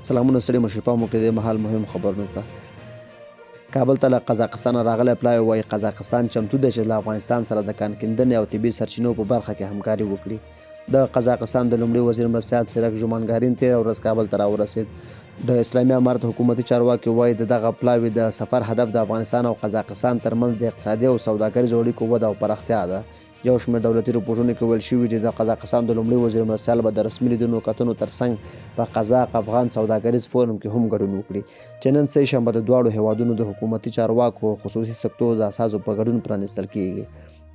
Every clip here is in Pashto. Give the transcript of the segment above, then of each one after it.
سلامونه ستړي مشر په مو کې د مهال مهم خبرونه ته کابل ته له قزاقستان راغلی پلاوی وایي قزاقستان چمتو دی چې له افغانستان سره د کان کیندنې او طبي سرچینو په برخه کې همکاري وکړي. د قزاقستان د لومړي وزیر مرستیال سیرک ژومانګارین تېره ورځ کابل ته راورسېد. د اسلامي امارت حکومتي چارواکي وایي د دغه پلاوي د سفر هدف د افغانستان او قزاقستان ترمنځ د اقتصادي او سوداګریزو اړیکو وده او پراختیا ده. یو شمېر دولتي رپورټونو کې ویل شوي چې د قزاقستان د لومړي وزیر مرستیال به د رسمي لیدنو کتنو ترڅنګ په قزاق افغان سوداګریز فورم کې هم ګډون وکړي چې نن سه شنبه د دواړو هیوادونو د حکومتي چارواکو خصوصي سکتور د اساسو په ګډون پرانیستل کیږي.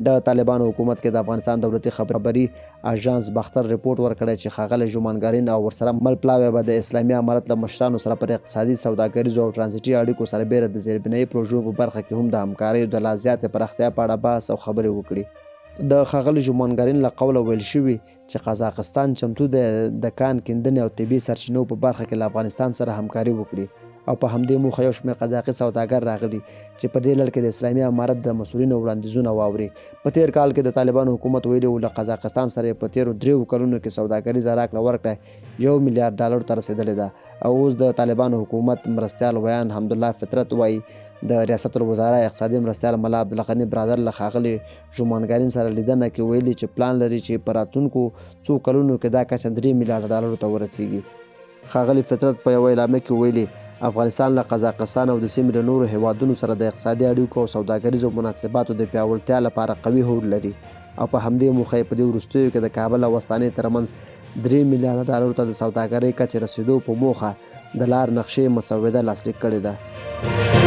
د طالبانو حکومت کې د افغانستان دولتي خبري اژانس باختر رپورټ ورکړی چې ښاغلی ژومانګارین او ورسره مل پلاوی به د اسلامي امارت له مشرانو سره پر اقتصادي سوداګریزو او ټرانزیټي اړیکو سربیره د زیربنایي پروژو په برخه کې هم د همکاریو د لا زیاتې پراختیا په اړه بحث او خبرې وکړي. د ښاغلي ژومانګارین له قوله ویل شوي چې قزاقستان چمتو دی د کان کیندنې او طبي سرچینو په برخه کې له افغانستان سره همکاري وکړي او په همدې موخه یو شمېر قزاقي سوداګر راغلي چې په دې لړ کې د اسلامي امارت د مسؤلینو وړاندیزونه واوري. په تېر کال کې د طالبانو حکومت ویلي و له قزاقستان سره په تېرو 3 کلونو کې سوداګریزه راکړه ورکړه $1 میلیارډ ته رسېدلې ده او اوس د طالبانو حکومت مرستیال ویان حمدالله فطرت وایي د ریاست الوزرا اقتصادي مرستیال ملا عبدالغني برادر له ښاغلي ژومانګارین سره لیدنه کې ویلي چې پلان لري چې په راتلونکو څو کلونو کې دا کچه $3 میلیارډ ته ورسیږي. ښاغلي فطرت په یوه اعلامیه کې ویلي افغانستان له قزاقستان او د سیمې له نورو هیوادونو سره د اقتصادي اړیکو او سوداګریزو مناسباتو د پیاوړتیا لپاره قوي هوډ لري او په همدې موخه یې په دې وروستیو کې د کابل او استانې ترمنځ $3 میلیارډ ته د سوداګرۍ کچې رسېدو په موخه د لار نقشې مسوده لاسلیک کړې ده.